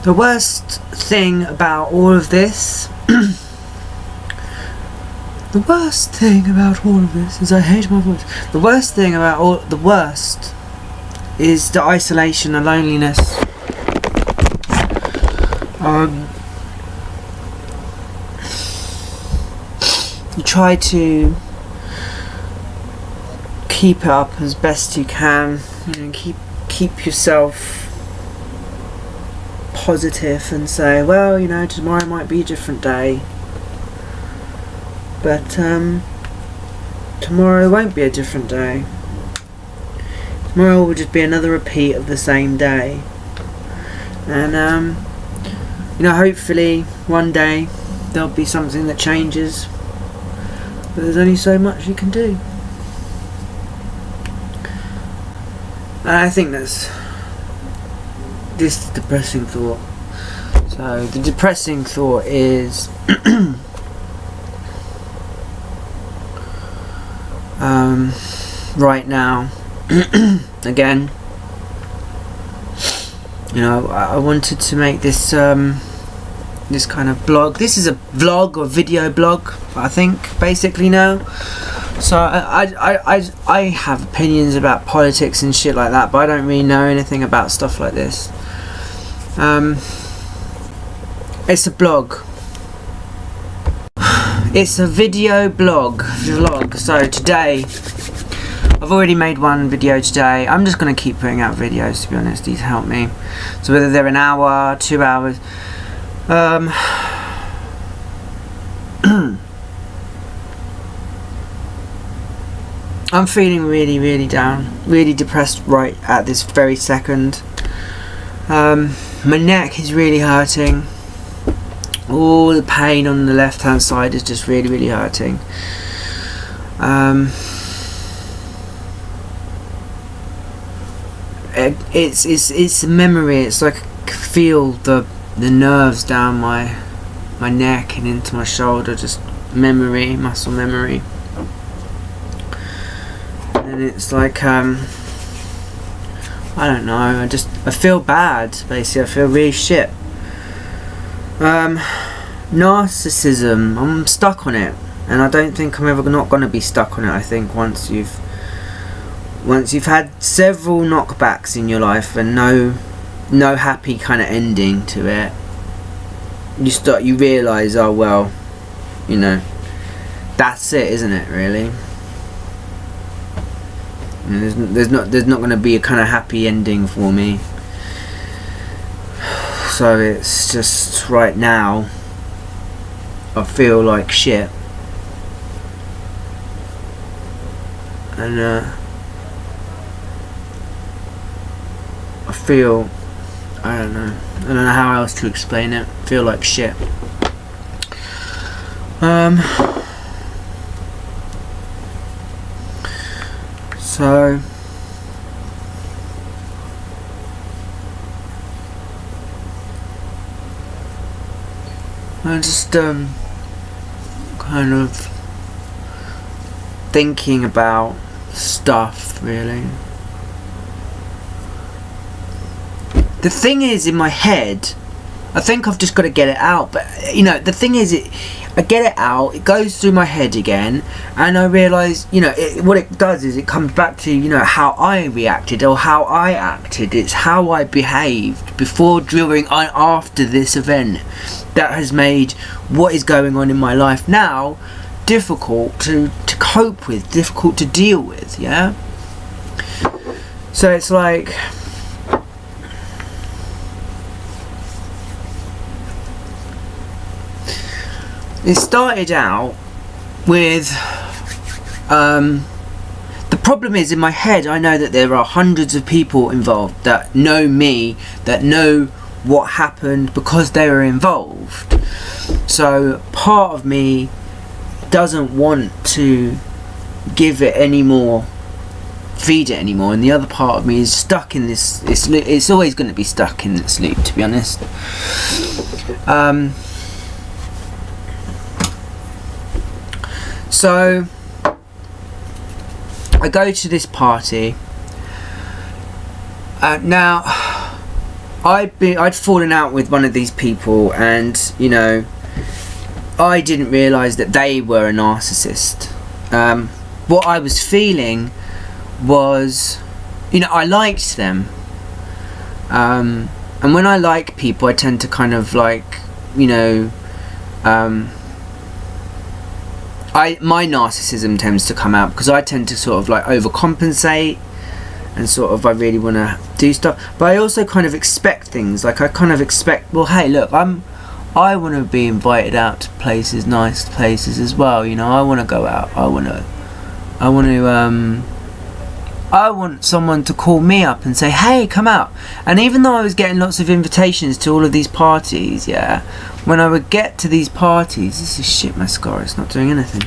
The worst thing about all of this the worst thing about all of this is I hate my voice. The worst thing about the worst is the isolation and loneliness. You try to keep it up as best you can, keep yourself positive and say, well, tomorrow might be a different day, but tomorrow won't be a different day. Tomorrow will just be another repeat of the same day, and hopefully one day there'll be something that changes, but there's only so much you can do. And I think that's this depressing thought. So the depressing thought is right now again, I wanted to make this this kind of blog. This is a vlog or video blog, I think, basically now. So I have opinions about politics and shit like that, but I don't really know anything about stuff like this. It's a blog. It's a video vlog. So today, I've already made one video today. I'm just going to keep putting out videos, to be honest. These help me. So whether they're an hour, 2 hours, I'm feeling really, really down, really depressed right at this very second. My neck is really hurting. All the pain on the left hand side is just really, really hurting. It's a memory. It's like I can feel the nerves down my neck and into my shoulder, just memory, muscle memory. And it's like I don't know, I feel bad, basically. I feel really shit. Narcissism, I'm stuck on it, and I don't think I'm ever not going to be stuck on it. I think once you've had several knockbacks in your life and no happy kind of ending to it, you realise, oh well, that's it, isn't it, really? There's not going to be a kind of happy ending for me. So it's just right now I feel like shit, and I don't know how else to explain it. I feel like shit. So I just kind of thinking about stuff, really. The thing is, in my head, I think I've just got to get it out, but the thing is, I get it out, it goes through my head again, and I realise, what it does is it comes back to, how I reacted or how I acted. It's how I behaved before, during, and after this event that has made what is going on in my life now difficult to cope with, difficult to deal with, yeah? So it's like, it started out with the problem is, in my head I know that there are hundreds of people involved that know me, that know what happened because they were involved. So part of me doesn't want to give it any more, feed it anymore, and the other part of me is stuck in this loop. It's always going to be stuck in this loop, to be honest. So I go to this party. Now I'd fallen out with one of these people, and you know, I didn't realise that they were a narcissist. What I was feeling was, you know, I liked them, and when I like people, I tend to kind of like, you know, my narcissism tends to come out because I tend to sort of like overcompensate, and sort of I really want to do stuff, but I also kind of expect things. Like I kind of expect, well, hey, look, I want to be invited out to places, nice places as well. You know, I want to go out. I want someone to call me up and say, hey, come out. And even though I was getting lots of invitations to all of these parties, yeah, when I would get to these parties, this is shit mascara, it's not doing anything.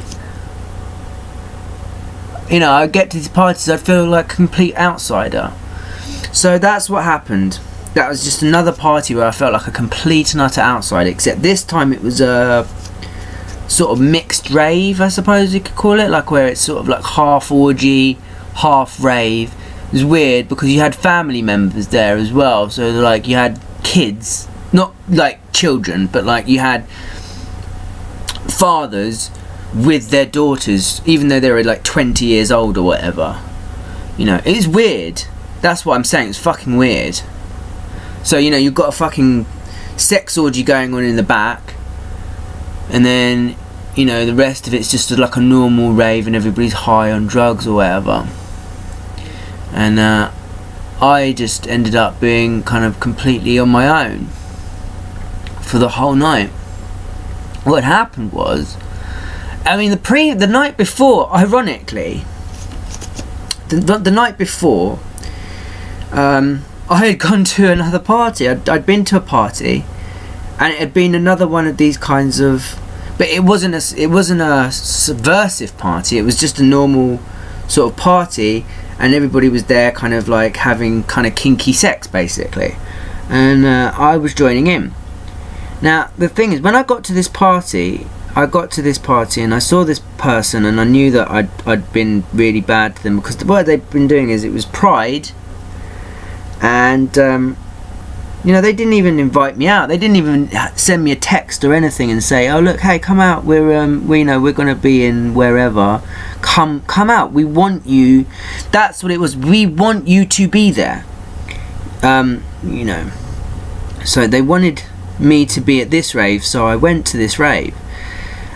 You know, I'd get to these parties, I'd feel like a complete outsider. So that's what happened. That was just another party where I felt like a complete and utter outsider, except this time it was a sort of mixed rave, I suppose you could call it, like where it's sort of like half orgy, half rave. It was weird because you had family members there as well, so like you had kids, not like children, but like you had fathers with their daughters, even though they were like 20 years old or whatever. You know, it is weird. That's what I'm saying, it's fucking weird. So, you know, you've got a fucking sex orgy going on in the back, and then, you know, the rest of it's just like a normal rave and everybody's high on drugs or whatever. And I just ended up being kind of completely on my own for the whole night. What happened was, I mean, the night before, ironically, the night before, I had gone to another party. I'd been to a party, and it had been another one of these kinds of, but it wasn't a subversive party. It was just a normal sort of party, and everybody was there, kind of like having kind of kinky sex, basically. And I was joining in. Now the thing is, when I got to this party, and I saw this person, and I knew that I'd been really bad to them, because what they'd been doing is, it was Pride, and you know, they didn't even invite me out. They didn't even send me a text or anything and say, oh look, hey, come out, we know we're gonna be in wherever, come out, we want you. That's what it was, we want you to be there. You know, so they wanted me to be at this rave, so I went to this rave.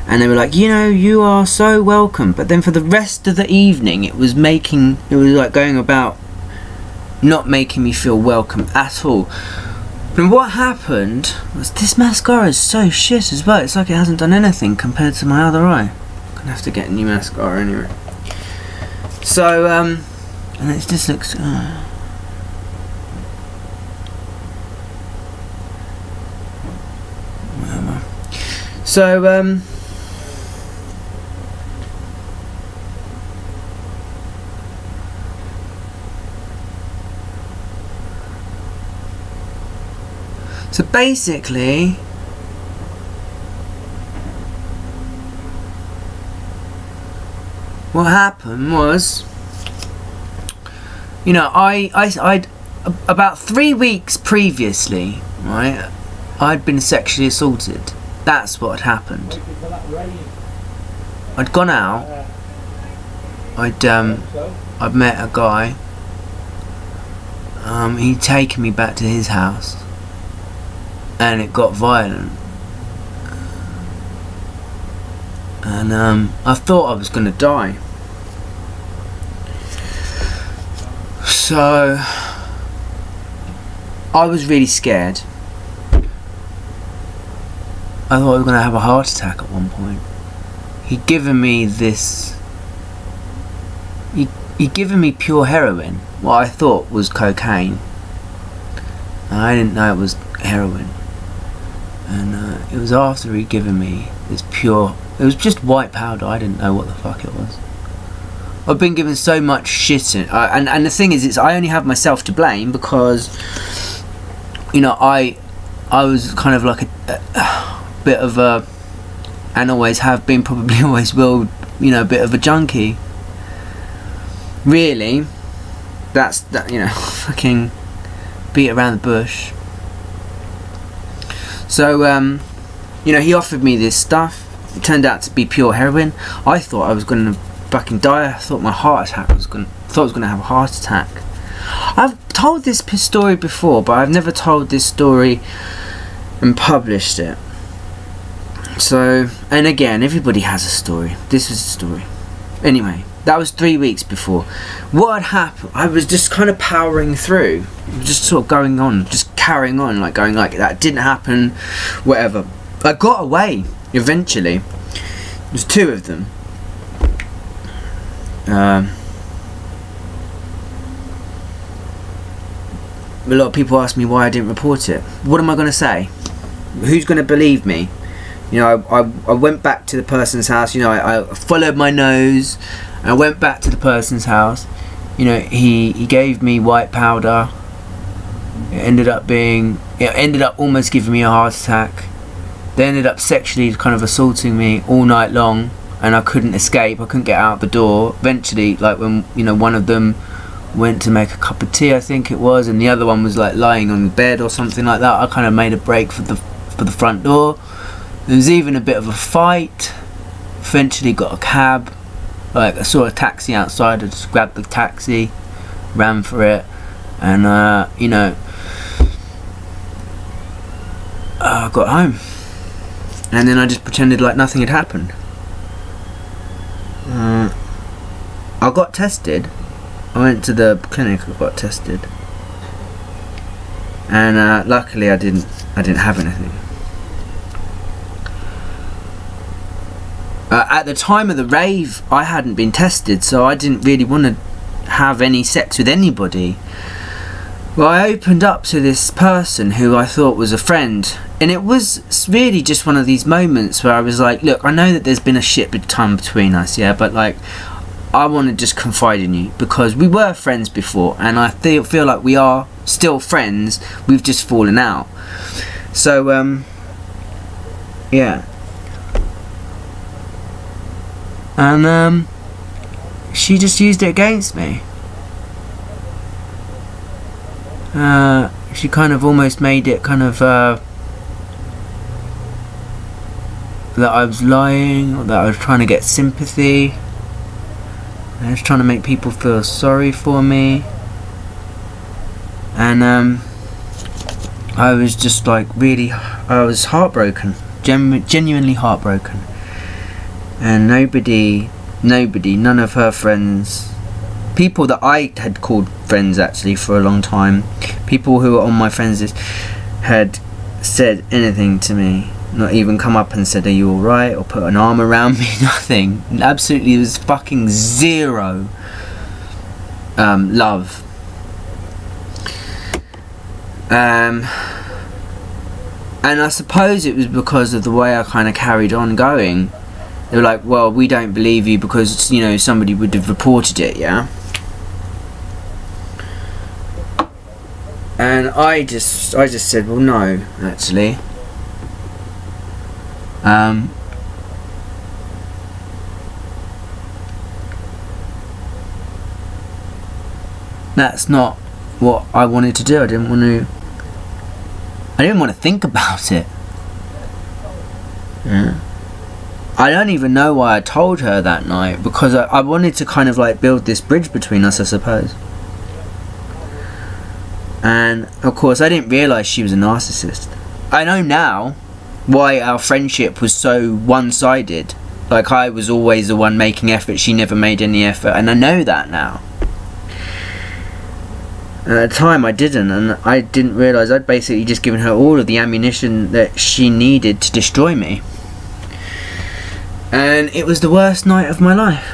And they were like, you know, you are so welcome. But then for the rest of the evening, it was like going about not making me feel welcome at all. And what happened was, this mascara is so shit as well. It's like it hasn't done anything compared to my other eye. I'm gonna have to get a new mascara anyway. So, and it just looks... whatever. So, so basically, what happened was, you know, I'd about 3 weeks previously, right, I'd been sexually assaulted. That's what had happened. I'd gone out. I'd met a guy. He'd taken me back to his house, and it got violent. And I thought I was gonna die. So I was really scared. I thought I was gonna have a heart attack at one point. He'd given me this. He'd given me pure heroin, what I thought was cocaine. I didn't know it was heroin. And it was after he'd given me this pure... It was just white powder, I didn't know what the fuck it was. I've been given so much shit and the thing is, I only have myself to blame, because, you know, I was kind of like a bit of a, and always have been, probably always will, you know, a bit of a junkie. Really, that's that, you know, fucking beat around the bush. So he offered me this stuff. It turned out to be pure heroin. I thought I was gonna fucking die. I thought I was gonna have a heart attack. I've told this story before, but I've never told this story and published it. So, and again, everybody has a story. This was a story. Anyway, that was 3 weeks before. What had happened, I was just kind of powering through. Just sort of going on, just carrying on, like going like, that didn't happen, whatever. I got away, eventually. There's 2 of them. A lot of people ask me why I didn't report it. What am I going to say? Who's going to believe me? I went back to the person's house. I followed my nose. I went back to the person's house. He gave me white powder. It ended up almost giving me a heart attack. They ended up sexually kind of assaulting me all night long, and I couldn't escape. I couldn't get out the door. Eventually, like when one of them went to make a cup of tea, I think it was, and the other one was like lying on the bed or something like that, I kind of made a break for the front door. There was even a bit of a fight. Eventually got a cab. Like, I saw a taxi outside. I just grabbed the taxi, ran for it, and I got home. And then I just pretended like nothing had happened. I got tested. I went to the clinic. I got tested, and luckily I didn't have anything. At the time of the rave, I hadn't been tested, so I didn't really want to have any sex with anybody. Well, I opened up to this person who I thought was a friend, and it was really just one of these moments where I was like, look, I know that there's been a shit time between us, yeah, but like, I want to just confide in you, because we were friends before, and I feel like we are still friends. We've just fallen out. So, yeah. And she just used it against me. She kind of almost made it kind of that I was lying, or that I was trying to get sympathy. I was trying to make people feel sorry for me. And I was just like I was heartbroken, genuinely heartbroken. And none of her friends, people that I had called friends actually for a long time, people who were on my friends list, had said anything to me. Not even come up and said, are you alright? Or put an arm around me. Nothing. Absolutely, there was fucking zero love. And I suppose it was because of the way I kind of carried on going. They were like, well, we don't believe you because, somebody would have reported it, yeah? And I just said, well, no, actually. That's not what I wanted to do. I didn't want to think about it. Yeah. I don't even know why I told her that night, because I wanted to kind of like build this bridge between us, I suppose. And of course I didn't realise she was a narcissist. I know now why our friendship was so one-sided. Like, I was always the one making effort, she never made any effort, and I know that now. And at the time I didn't, and I didn't realise I'd basically just given her all of the ammunition that she needed to destroy me. And it was the worst night of my life.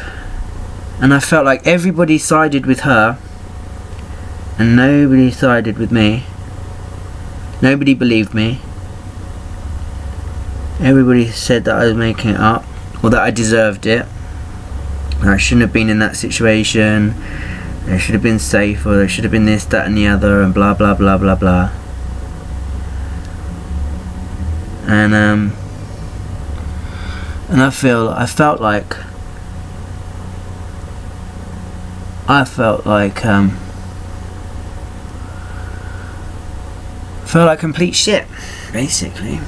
And I felt like everybody sided with her and nobody sided with me. Nobody believed me. Everybody said that I was making it up, or that I deserved it. I shouldn't have been in that situation. I should have been safe, or there should have been this, that and the other, and blah blah blah blah blah. And I felt like felt like complete shit, basically.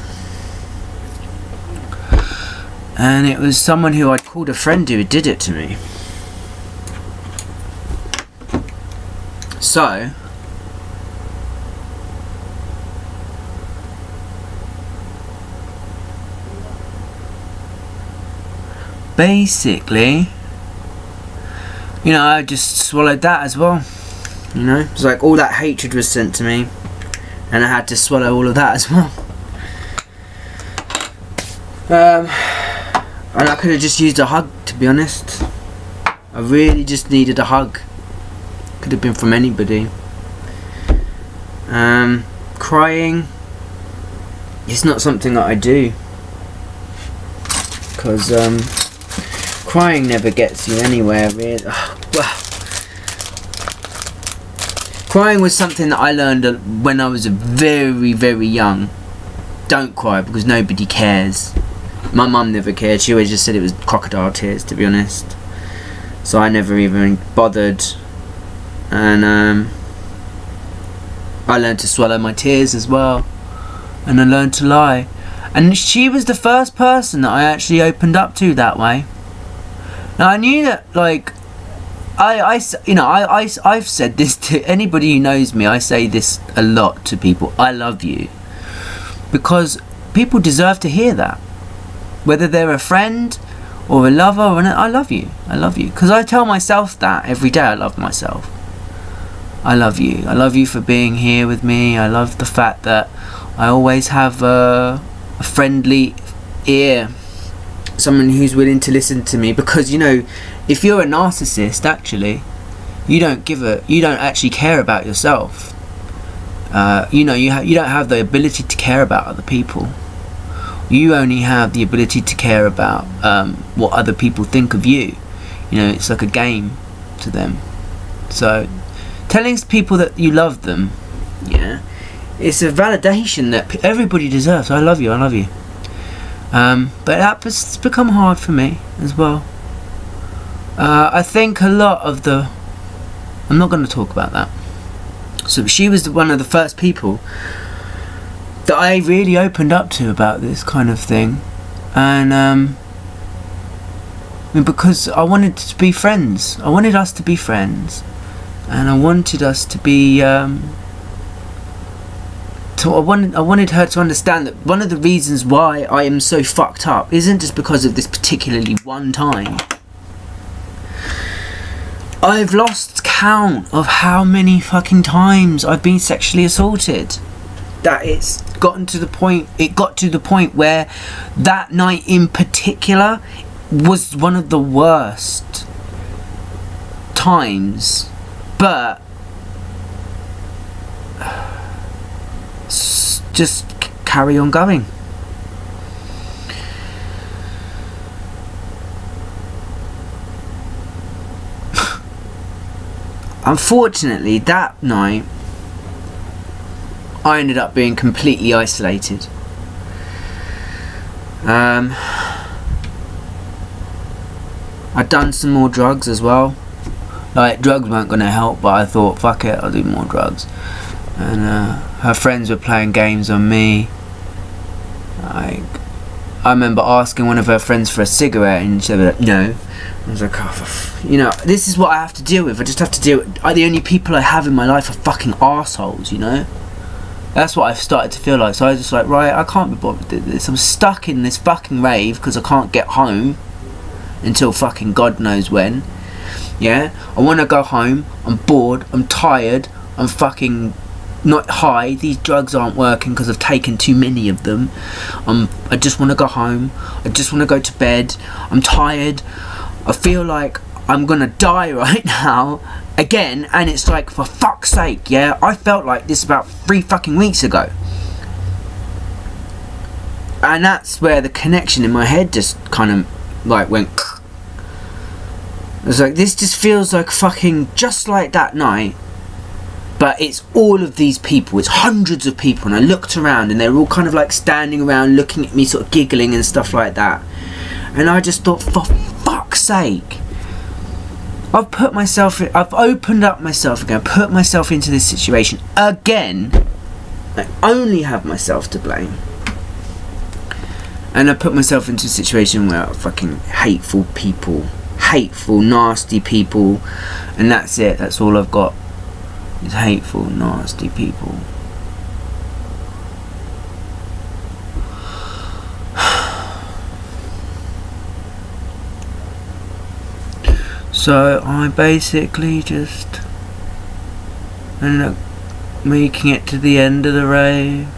And it was someone who I'd called a friend who did it to me. So basically, you know, I just swallowed that as well. You know, it's like all that hatred was sent to me, and I had to swallow all of that as well. And I could have just used a hug, to be honest. I really just needed a hug. Could have been from anybody. Crying, it's not something that I do, because crying never gets you anywhere, really. Crying was something that I learned when I was very, very young. Don't cry because nobody cares. My mum never cared. She always just said it was crocodile tears, to be honest. So I never even bothered. And I learned to swallow my tears as well. And I learned to lie. And she was the first person that I actually opened up to that way. Now I knew that, like, I've said this to anybody who knows me. I say this a lot to people. I love you. Because people deserve to hear that. Whether they're a friend or a lover, I love you. I love you. Because I tell myself that every day. I love myself. I love you. I love you for being here with me. I love the fact that I always have a friendly ear. Someone who's willing to listen to me. Because, you know, if you're a narcissist, actually, you don't actually care about yourself. You know, you don't have the ability to care about other people. You only have the ability to care about what other people think of you. You know, it's like a game to them. So, telling people that you love them, yeah, it's a validation that everybody deserves. I love you, I love you. But that's become hard for me as well. I think a lot of I'm not going to talk about that. So she was one of the first people that I really opened up to about this kind of thing. And because I wanted to be friends. I wanted us to be friends. And I wanted us to be I wanted her to understand that one of the reasons why I am so fucked up isn't just because of this particularly one time. I've lost count of how many fucking times I've been sexually assaulted. That it got to the point where that night in particular was one of the worst times. But just carry on going. Unfortunately, that night I ended up being completely isolated. I'd done some more drugs as well. Like, drugs weren't going to help, but I thought, fuck it, I'll do more drugs. And her friends were playing games on me. Like, I remember asking one of her friends for a cigarette, and she was like, no. I was like, oh, you know, this is what I have to deal with. I just have to deal with. The only people I have in my life are fucking arseholes, you know? That's what I've started to feel like. So I was just like, right, I can't be bothered with this. I'm stuck in this fucking rave because I can't get home until fucking God knows when. Yeah? I want to go home. I'm bored. I'm tired. I'm fucking not high. These drugs aren't working because I've taken too many of them. I just want to go home. I just want to go to bed. I'm tired. I feel like I'm gonna die right now again, and it's like, for fuck's sake, yeah? I felt like this about 3 fucking weeks ago. And that's where the connection in my head just kind of like went. It was like, this just feels like fucking just like that night, but it's all of these people. It's hundreds of people, and I looked around and they're all kind of like standing around looking at me, sort of giggling and stuff like that. And I just thought, for fuck's sake, I've opened up myself again, put myself into this situation again, I only have myself to blame. And I put myself into a situation where fucking hateful people, hateful, nasty people, and that's it. That's all I've got. Is hateful, nasty people. So I basically just ended up making it to the end of the rave.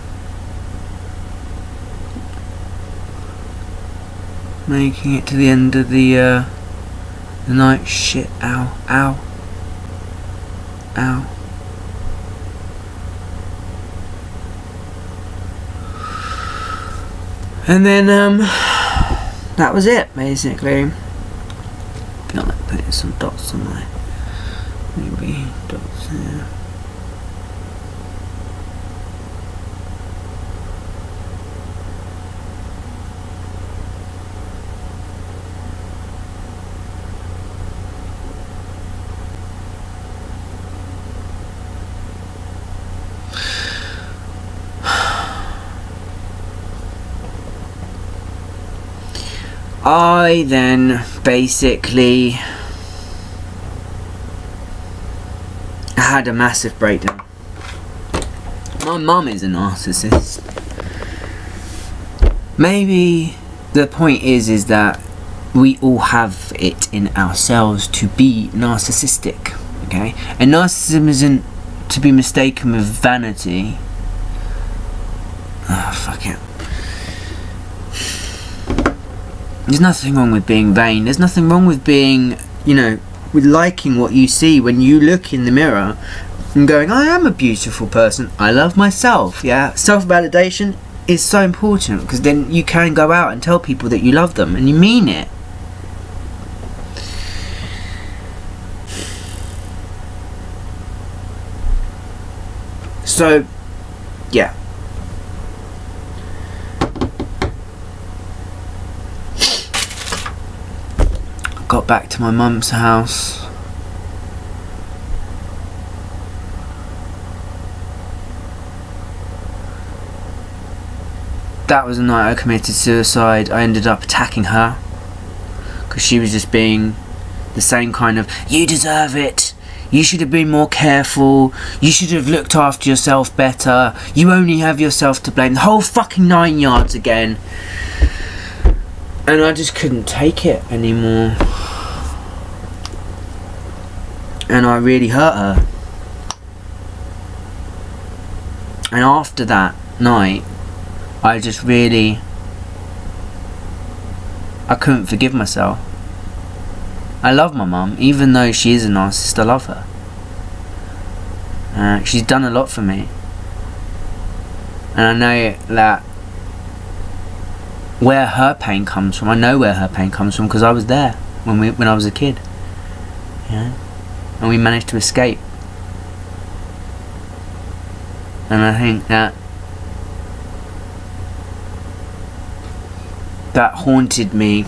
Making it to the end of the night. Shit, ow, ow, ow. And then, that was it, basically. Feel like putting some dots on my, maybe dots here. I then basically had a massive breakdown. My mum is a narcissist. Maybe the point is that we all have it in ourselves to be narcissistic, okay? And narcissism isn't to be mistaken with vanity. Fuck it. There's nothing wrong with being vain. There's nothing wrong with being, with liking what you see when you look in the mirror and going, I am a beautiful person. I love myself, yeah? Self-validation is so important because then you can go out and tell people that you love them and you mean it. So, yeah. Got back to my mum's house. That was the night I committed suicide. I ended up attacking her because she was just being the same kind of, you deserve it, you should have been more careful, you should have looked after yourself better, you only have yourself to blame, the whole fucking 9 yards again. And I just couldn't take it anymore. And I really hurt her. And after that night, I couldn't forgive myself. I love my mum, even though she is a narcissist, I love her. She's done a lot for me. And I know that where her pain comes from, I know where her pain comes from because I was there when I was a kid. Yeah. And we managed to escape. And I think that haunted me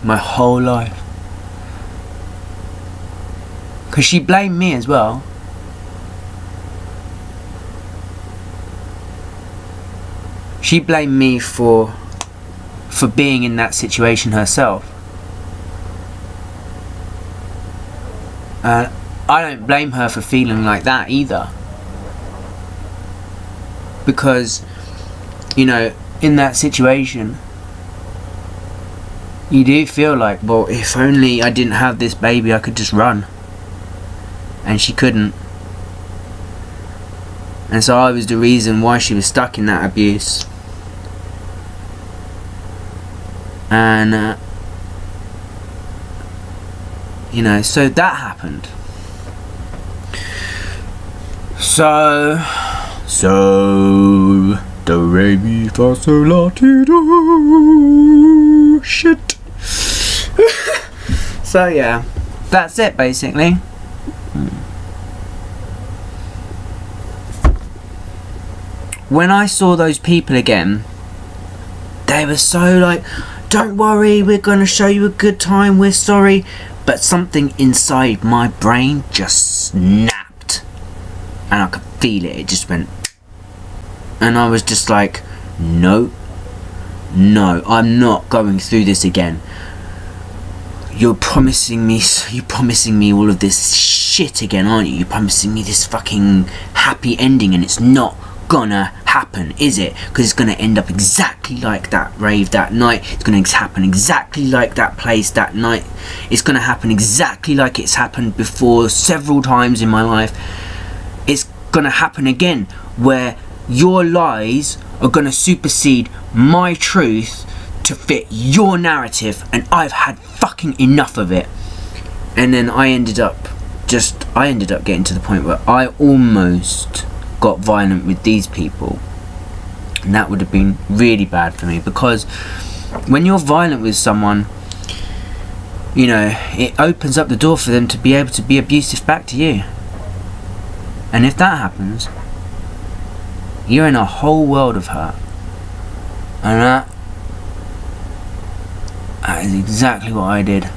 my whole life. Because she blamed me as well. She blamed me for being in that situation herself. And I don't blame her for feeling like that either. Because, in that situation, you do feel like, well, if only I didn't have this baby, I could just run. And she couldn't. And so I was the reason why she was stuck in that abuse. And, so that happened. So, do re mi fa sol la ti do. Shit. So yeah, that's it basically. When I saw those people again, they were so like, don't worry, we're gonna show you a good time, we're sorry. But something inside my brain just snapped. And I could feel it, it just went And I was just like, no, I'm not going through this again. You're promising me all of this shit again, aren't you? You're promising me this fucking happy ending, and it's not gonna happen, is it? Because it's gonna end up exactly like that rave that night. It's gonna happen exactly like that place that night. It's gonna happen exactly like it's happened before several times in my life. It's gonna happen again, where your lies are gonna supersede my truth to fit your narrative, and I've had fucking enough of it. And then I ended up getting to the point where I almost got violent with these people, and that would have been really bad for me, because when you're violent with someone, you know, it opens up the door for them to be able to be abusive back to you. And if that happens, you're in a whole world of hurt. And that is exactly what I did.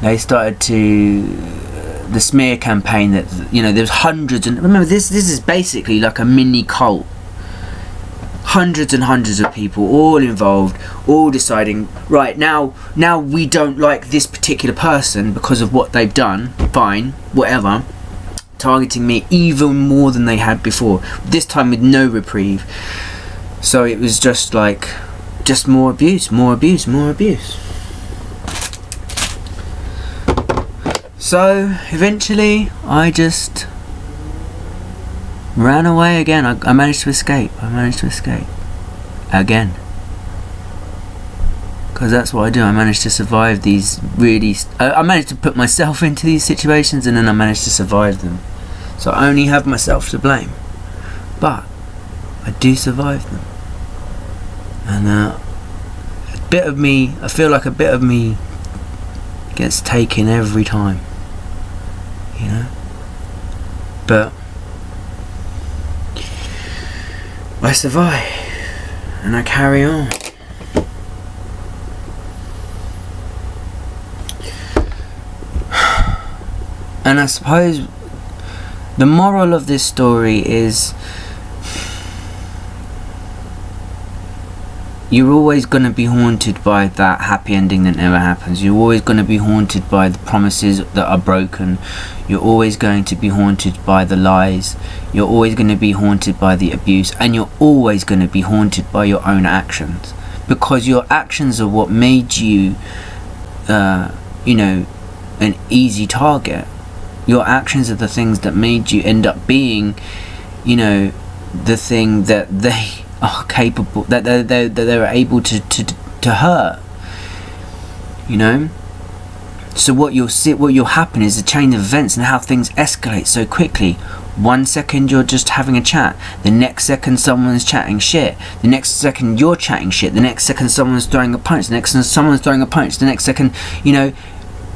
They started the smear campaign that, you know, there's hundreds, and remember this is basically like a mini cult. Hundreds and hundreds of people all involved, all deciding, right, now we don't like this particular person because of what they've done, fine, whatever, targeting me even more than they had before, this time with no reprieve. So it was just like, just more abuse. So eventually I just ran away again. I managed to escape again, because that's what I do. I managed to survive these I managed to put myself into these situations, and then I managed to survive them. So I only have myself to blame, but I do survive them. And a bit of me, I feel like a bit of me gets taken every time, you know. But I survive, and I carry on. And I suppose the moral of this story is, you're always going to be haunted by that happy ending that never happens. You're always going to be haunted by the promises that are broken. You're always going to be haunted by the lies. You're always going to be haunted by the abuse. And you're always going to be haunted by your own actions. Because your actions are what made you, you know, an easy target. Your actions are the things that made you end up being, you know, the thing that they are capable, that they're able to hurt, you know. So what you'll happen is a chain of events, and how things escalate so quickly. 1 second you're just having a chat, the next second someone's chatting shit, the next second you're chatting shit, the next second someone's throwing a punch, the next second someone's throwing a punch, the next second, you know,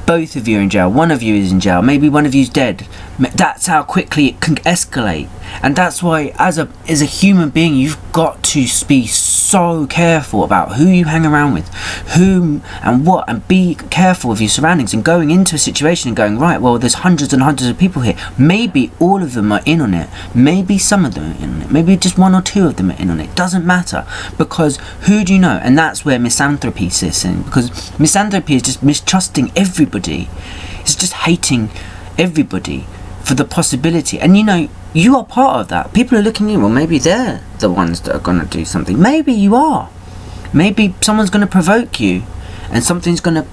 both of you are in jail, one of you is in jail, maybe one of you's dead. That's how quickly it can escalate. And that's why as a human being, you've got to be so careful about who you hang around with, whom and what, and be careful of your surroundings, and going into a situation and going, right, well, there's hundreds and hundreds of people here, maybe all of them are in on it, maybe some of them are in on it, maybe just one or two of them are in on it, doesn't matter, because who do you know? And that's where misanthropy sits in, because misanthropy is just mistrusting everybody. It's just hating everybody for the possibility. And you know, you are part of that. People are looking at you, well, maybe they're the ones that are going to do something. Maybe you are. Maybe someone's going to provoke you, and something's going to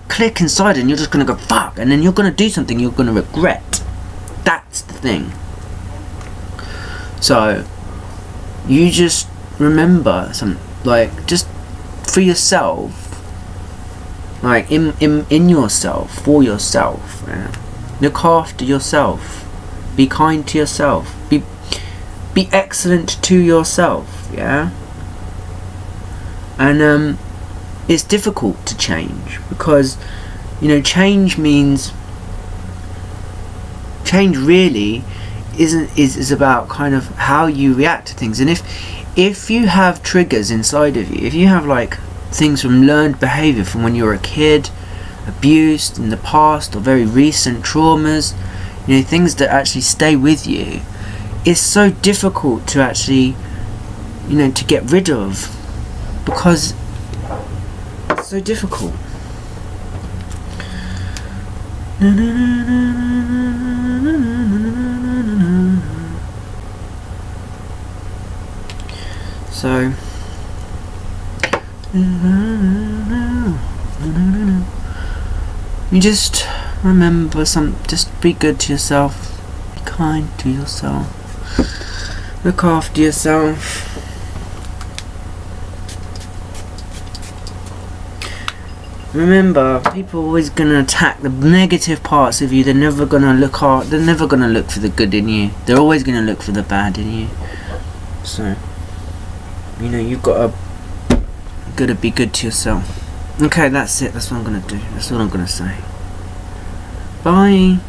click inside, and you're just going to go, fuck, and then you're going to do something you're going to regret. That's the thing. So you just remember like, just for yourself, like in yourself, for yourself, yeah? Look after yourself. Be kind to yourself. Be excellent to yourself, yeah? And it's difficult to change, because, you know, change really is about kind of how you react to things. And if you have triggers inside of you, if you have like things from learned behavior from when you were a kid, abused in the past, or very recent traumas, you know, things that actually stay with you, it's so difficult to actually, you know, to get rid of, because it's so difficult. So you just remember just be good to yourself, be kind to yourself, look after yourself. Remember, people are always gonna attack the negative parts of you. They're never gonna look for the good in you. They're always gonna look for the bad in you. So, you know, you've gotta be good to yourself. Okay, that's it. That's what I'm gonna do. That's what I'm gonna say. Bye.